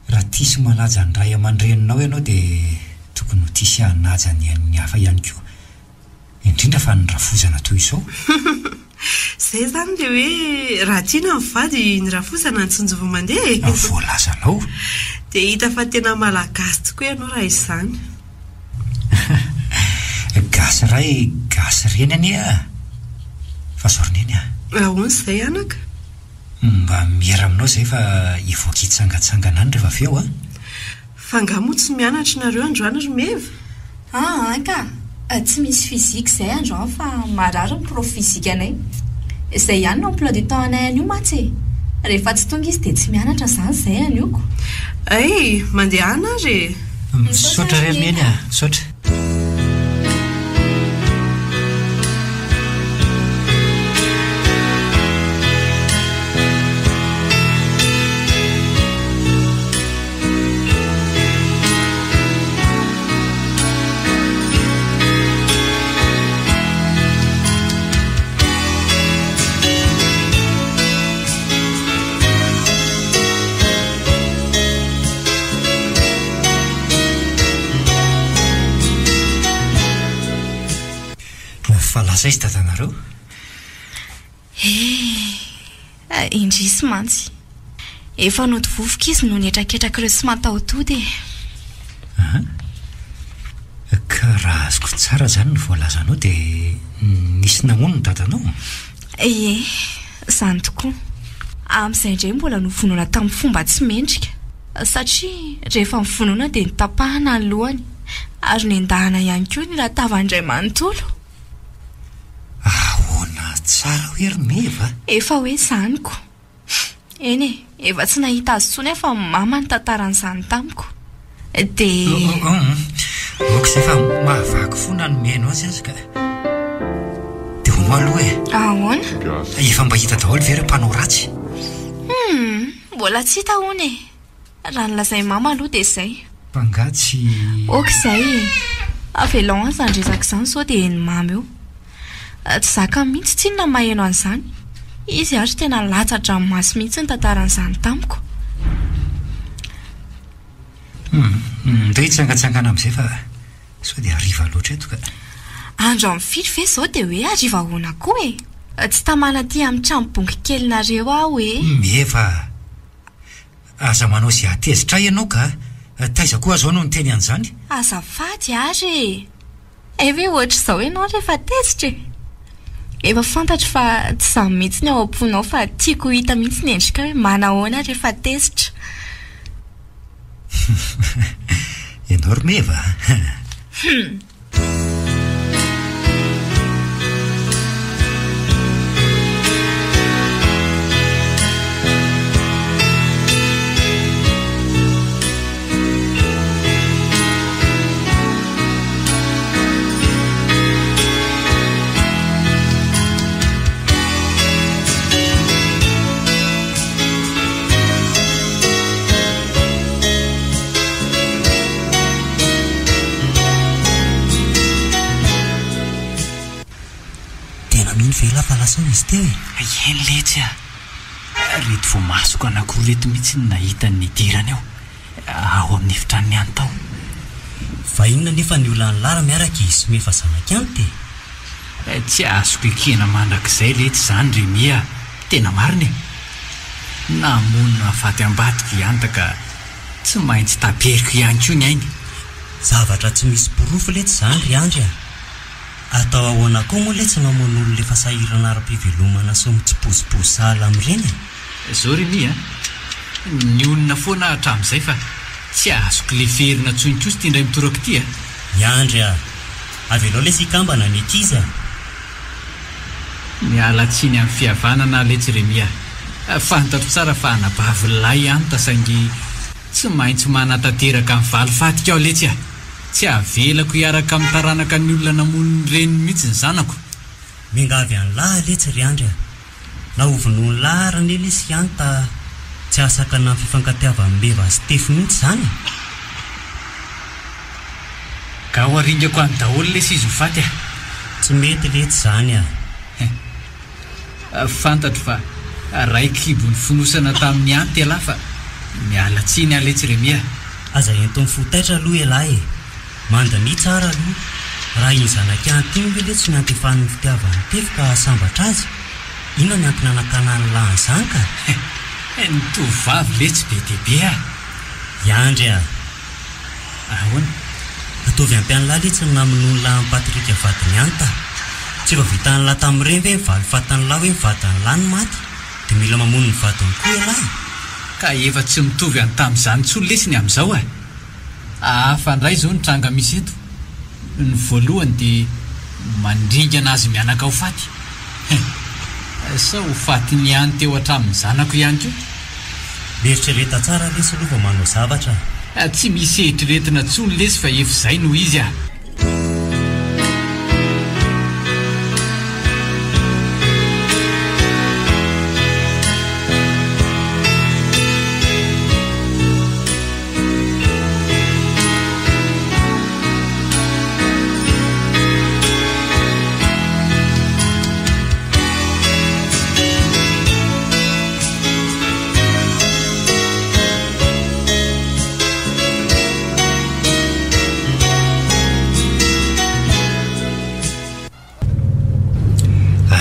Raha tisy manaja ny ray aman-dreninao ianao dia tokony ho tisy hanaja ny hafa ihany koa. Indrindra fa ny rafozana toy izao.
Izay izany dia hoe raha tiana mivady ny rafozana ny tsonjovo mandeha.
Voalazanao.
Dia hita fa tena malagasy tokoa ianao raha izany.
Gasy ray, gasy reny anie a. Fa zorineny a.
Ahoana izay anaka?
Mba miera aminao izay fa hivoaka hitsangatsangana any rehefa avy eo a.
Fa nga moa tsy mianatra nareo androany ry meva?
Anka, tsy misy fizika izay androany fa marary ny prof fizika anay. Izay ihany no emploi du temps anay anio matsy. Rehefa tsy tonga izy dia tsy mianatra izany izay anioko.
Ay, mandeha ana ary.
Misaotra ry meny a, misaotra. Lasa izy dadanareo?
Indrisy mantsy. Efa nody vovoka izy no nietraketraka ireo sy mataotody.
Ka raha azoko tsara izany ny voalazanao dia nisy namono ny dadanao?
Izany tokoa. Amin'izay indray mbola novonona tamin'ny fomba tsy mendrika. Satria rehefa mivonona dia nitapahana ny lohany ary nendahana ihany koa ny ratavandray manontolo.
Ahoana tsara hoe ry meva?
Efa hoe izanyko. Eny e, efa tsy nahita azy tsony fa mama ny tantaran'izany tamiko. Dia
Oka izay fa mahavaky fona ny mihaino azy azy ka. Dia ho malo e.
Ahoana?
Efa mba hita daholo ve ireo mpanao ratsy?
Mbola tsy hita hono e. Raha nolazay mama aloha dia izay.
Mpangatsy.
Oka izay e. Avelao azy andresaka izany sao dia ny mama eo. Tsy zaka mihitsy tsinona maheno an'izany. Izy ary tena latsatra amin'ny maso mihitsy ny tantaran'izany tamiko.
Ndray hitsangatsangana amin'izay fa sao dia hariva loatra eto ka.
Andro amin'ny firy ve izao dia hoe hariva ahoana koa e. Tsy tamana aty amin'ny trambongy kelinareo aho e.
Meva, aza manao izay atezitra ianao ka. Taiza koa azo anao ny teny an'izany?
Azafady ary e. Ve ohatra izao ianao rehefa tezitra e. Efa fantatro fa tsy izany mihitsy ny ao am-ponao fa tiako hita mihitsy ny endrika hoe manahoana rehefa tezitra.
Ianao ry meva.
Vela fa lasa izy teo e.
Eny letsy a. Reto vao masoko anankiroa reto mihitsy ny nahita ny idirany ao. Ao amin'ny efitran'ny antao.
Fa inona nefa ny olona ny lara miaraka izy mefa zanaka ihany te.
Tsy azoko ekena mandrakizay letsy izany Remia. Tena marina e. Namonina faty ambadika ihany ka tsy maintsy taperiko ihany koa ny ainy.
Zavatra tsy misy borofo letsy zany ry Andry a. Atao ahoana koa moa letsy mamono olo lefa sahirana ara-pivelomana sy mitsipozipozy sahala amin'ireny.
Zao ry mi a, ny olona foana hatramin'izay fa tsy azoko le ferina tsonikosa ty indray mitorako ty a.
I Andry a, avy anao le sikambana ny ankizy a.
Miala tsiny amin'ny fihavanana le Jeremia. Fantatro tsara fa anabavilahy ihany tasangy tsy maintsy manatanteraka amin'ny valifatika aho letsy a. Tsy avelako hiaraka amin'ny taranaka ny olona namono ny reniny mihitsy ny zanako.
Mingavy any lahy letsy ry Andry a. Naovino ny larany ele sy anta tsy asakana amin'ny fifankatiavan'ny Meva sy Tefo mihitsy zany.
Ka ho aringako any daholo lesy izy ho faty a.
Tsy mety letsy zany a.
Fantatro fa raikibony fonosana tamin'ny anty elahy fa miala tsiny a le Jeremia.
Aza entony fotaitra aloha elahy. Mandany tsara aloha. Raha iny zanaka anty iny ve letsy ny antefan'ny fitiavan'ny Tefo ka sambatra azy. Ina ny antony anakana ny lahy zany ka?
Ny tovavy letsy be dehibe a.
I Andry a.
Ahoana?
Ataovy ampian'lahy letsy ny namono ny lahy Patrika vadiny anta. Tsy efa vitan'ny lahy tamin'ireny ve mivaly fatan'ny lahy hoe mivadan'ny lahy ny maty. Dia mila mamono ny vadiny koa elahy.
Ka efa tsy mitovy any tamin'izany tsolo lesy ny amin'izao a. Hafa ndray zao ny tranga misy eto. Ny voalohany dia mandringana azy mianaka ho faty. Sa ho faty ny any teo hatramin'ny zanako ihany koa.
Mieritreretra tsara lesy aloha vao manao zavatra.
Tsy misy eritreretina tsony lesy fa efa izay no izy a.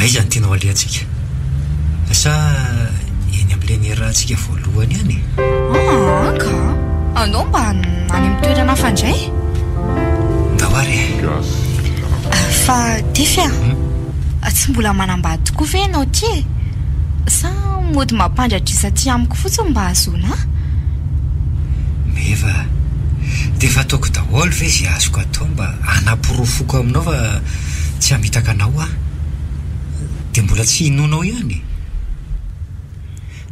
Iza ny tianao alehantsika? Sa eny amin'ilay ny rahantsika voalohany ihany?
Ka anao mba any amin'ny toerana fandray?
Dahoary.
Fa Tefy a, tsy mbola manambady tokoa ve ianao ty e? Sa mody mampandratrisa ty amiko fotsiny mba ahazoana?
Meva, dia efa ataoko daholo ve izay azoko atao mba hanapirofoko aminao fa tsy hamitaka anao a? Dia mbola tsy inonao ihany.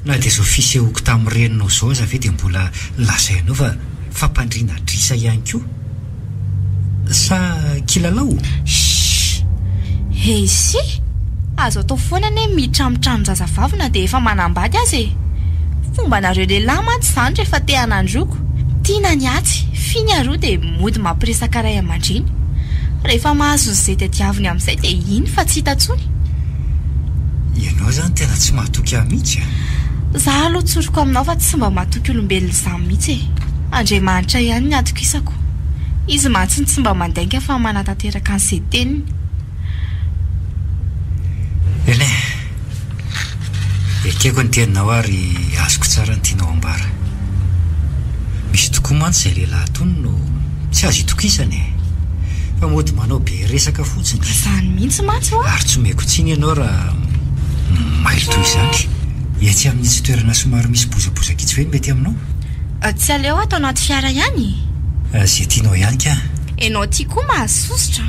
Na dia izao fisehoko tamin'ny reninao izao aza ve dia mbola lazainao fa fampandriana drisa ihany koa? Sa kilalao?
Esy, azo atao foana ne mitramitrano zazavavina dia efa manambady azy e. Fombanareo lehilahy mantsy izany rehefa te hanandroko. Tiana ny atsy, finy aroa dia mody mampiresaka ray aman-dreny. Rehefa mahazo izay tadiaviny amin'izay dia iny fa tsy hita tsony.
Ianao zany tena tsy mahatoky ahy mihitsy a.
Zaho aloha tsoroko aminao fa tsy mba mahatoky olombelona izany mihitsy e. Andriamanitra ihany ny atokisako. Izy mantsy tsy mba mandainga fa manatanteraka an'izay teniny.
Eny ekeko ny teninao ary azoko tsara ny tianao ambara. Misy tokoa mantsy izay lehilahy tony no tsy azo itokisany e. Fa mody manao be resaka fotsiny.
Izany mihitsy mantsy ho.
Ary tsy omeko tsiny ianao raha mailo toy izany. Etsy amin'itsy toerana somary misy bozabozaka itsy ve mety aminao?
Tsy aleo atao anaty fiara ihany.
Izay tianao ihany ka.
Enao tia koa mahasosotra.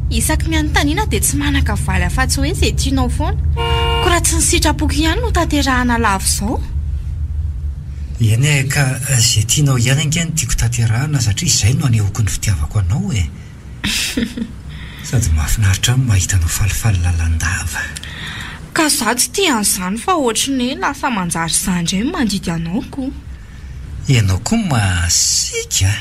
Isaky mianontaniana dia tsy manaka valy afa-tsy hoe izay tianao foana. Ko raha tsy ny sitrapoky ihany no tanterahana lavo izao.
Eny ka izay tianao ihany ange ny tiako tanterahana satria izay no anehoko ny fitiavako anao e. Sady mahafinaritra amin'ny mahitanao falifaly lalandava.
Ka zaho tsy tia an'izany fa ohatran'ny hoe lasa manjary zandry hoe mandidy anao koa.
Ianao koa masika.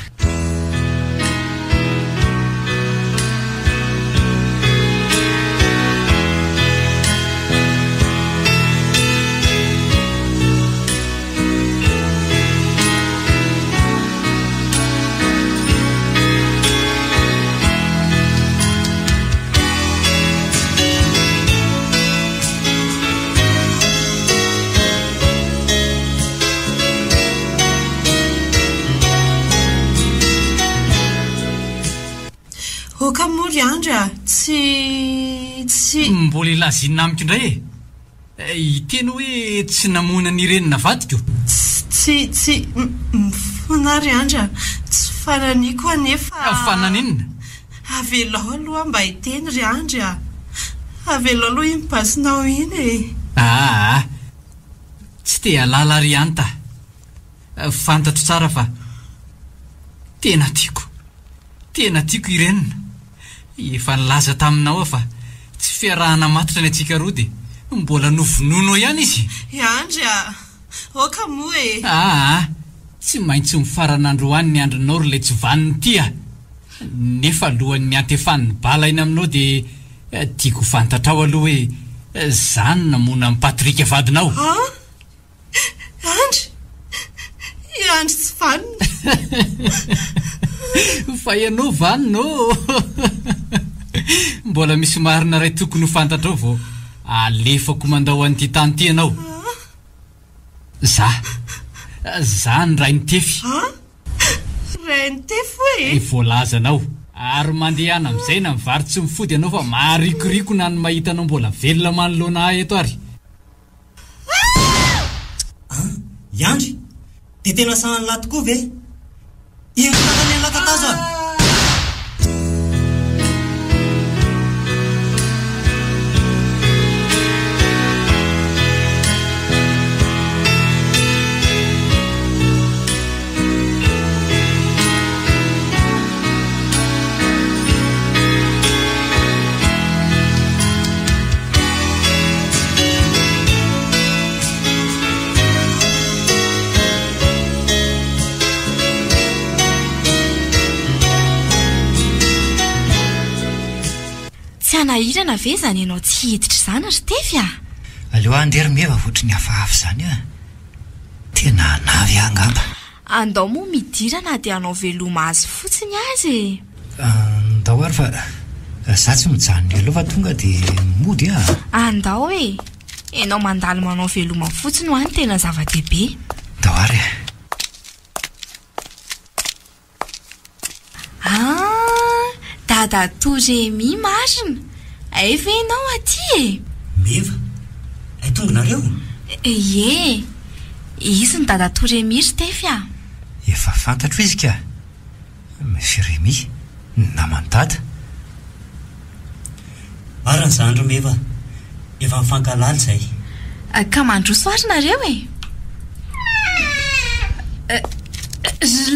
ry andra tsy
mbola ilazinina amiko indray iteny hoe tsy namona ny renina vadiko
tsy mifona ry andra tsy fananiko anefa
fananinina
avelao aloha mba hiteny ry andra avelao aloha iny pasinao iny
tsy te halala ry anta fantatro tsara fa tena tiako irenina efa nilaza taminao fa tsy fiarahana matotra ny atsika roa dia mbola novonono ihany izy
andra oka moa
tsy maintsy mifaranandro hoany ny andronao ry le tsy vaniny tia nefa alohan'ny antefan'ny bala iny aminao dia tiako fantatra ao aloha hoe zany namona amin'ny Patrika vadinao
andry tsy vaniny
fa ianao vaninao mbola misy marina ray tokony ho fantatra ao vao alefako mandao an'ity tany ty ianao zany ray nitefy
ray nitefy hoe
voalazanao ary mandehana amin'izay na mivary tsy mifody ianao fa maharikoriko na ny mahita anao mbola velona manoloana ahy eto ary
Yandry dia tena sahany lahy tokoa ve ino tanany ny lakatazo
nahirana ve zany ianao tsy hiditra zany ry tefy
aleo andery meva ohatry ny hafahafa zany tena navy angamba
andao moa midirana dia anao veloma azy fotsiny azy
andao ary fa za tsy mijanony aloha fa tonga dia mody
andao ianao mandalo manao veloma fotsiny ho any tena zava-dehibe
andao ary
dada Toremi marina efa ianao aty
meva ay tongonareo
izy ny dada Toremi ry tefy
efa fantatro izy ka Jeremy namantata
arany zandro meva efa mifankalaly zay
ka mandroso ary nareo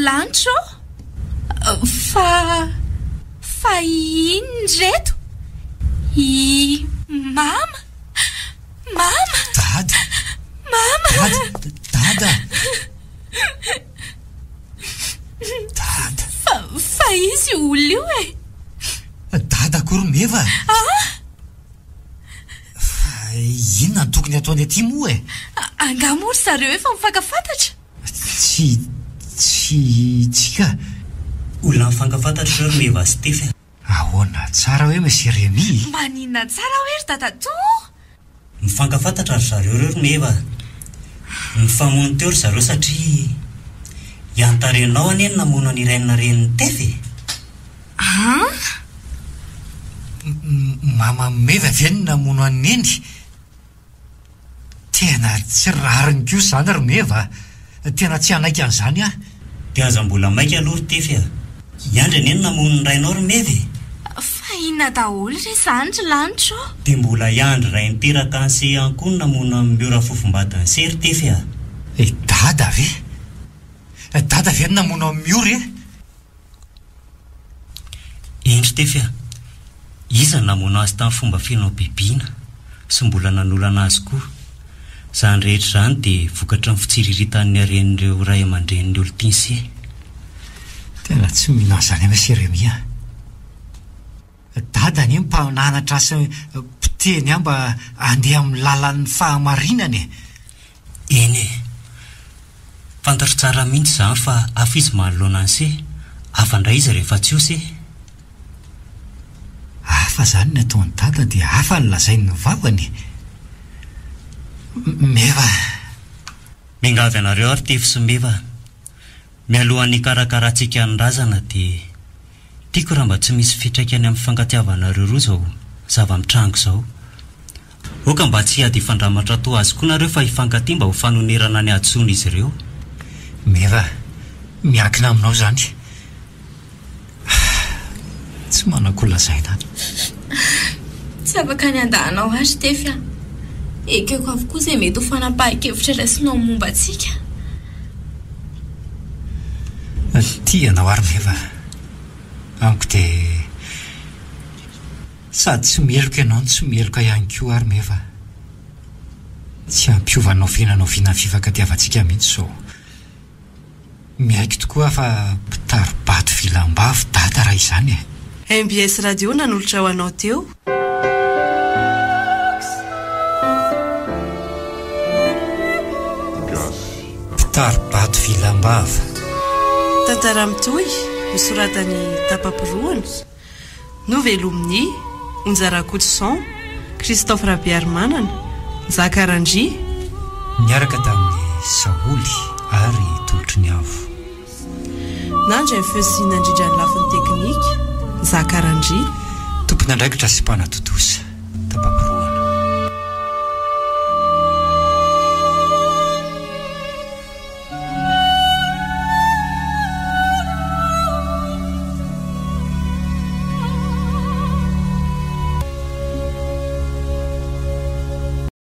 Lancho fa iny reto mama
dada
fa izy olio
dada kory meva fa inona ny tokony ataony aty moa
angamory zareo efa mifankafantatra
tsika
olona mifankafantatra zao meva sy tefy
ahoana tsara hoe Monsieur Rémy
maninona tsara hoe ry dada to
mifankafantatra ry zareo reo ry meva mifamono teo ry zareo satria iantarenao aneny namono any renina reniny tefy
mama meva veny namono aneny tena tsy rariny koa zany ry meva tena tsy anaiky an'izany
dia aza mbola maika aloha ry tefy iandry aneny namono ny rainao ry mevy
fa inona daholo ry zany ry Lanitro
dia mbola iandry ray niteraka anse ankoa ny namono amin'ny miora fofombatany se ry tefy
dada ve ny namono amin'ny miora
endry tefy iza namono azy tamin'ny fomba finao bibiana sy mbola nanolana azy koa zany rehetra zany dia vokatra ny fitsiriritany aren'ireo ray aman-dren'ny olontinse
tena tsy mihina zany Monsieur Rémy dada ny mpananatra asa piteny mba andeha amin'ny lalan'ny fahamarinany
eny fantatro tsara mihitsy zany fa afa izy manoloana anse afa ndray izy rehefa tsy ose
hafa zany ny ataony dada dia hafa ny lazainy vavany meva
mingavy anareo ary tefy sy meva mialohan'ny karakaratsika ny razana dia tiako raha mba tsy misy fitraikany amin'ny fankatiavanareo roa zao zava-mitrango zao. Oka mba tsy ady ifandramatra to azy koa nareo fa hifankatia mba ho fanonerana ny atsony izy ireo.
Meva, miankina aminao zany. Tsy manakolazaina.
Tsy afaka ny andahanao azy Tefy. Ekeko avokoa izay mety ho fanapahan-kevitra raisinao momba antsika.
Tianao ary Meva. Amiko dia sady tsy meloka ianao tsy meloka ihany koa ary Meva. Tsy ampiovanao fiainanao vina fifankatiavantsika mihitsy zao. Miaiky tokoa fa mpitaribato filambavy data raha izany e.
MBS Radio nanolotra ho anao teo.
Mpitaribato filambavy.
Tantara mitohy misoratany Tapapiroana, Novelomin'ny, Onjarakotoson, Christophe Rabiarmanana, Zakarandry.
Niaraka tamin'ny Saoly ary Tolotry ny Avo.
Nandry ny fesiana indrindra ny lafin'ny teknika, Zakarandry.
Tompony andraikitra sy mpanatotosa.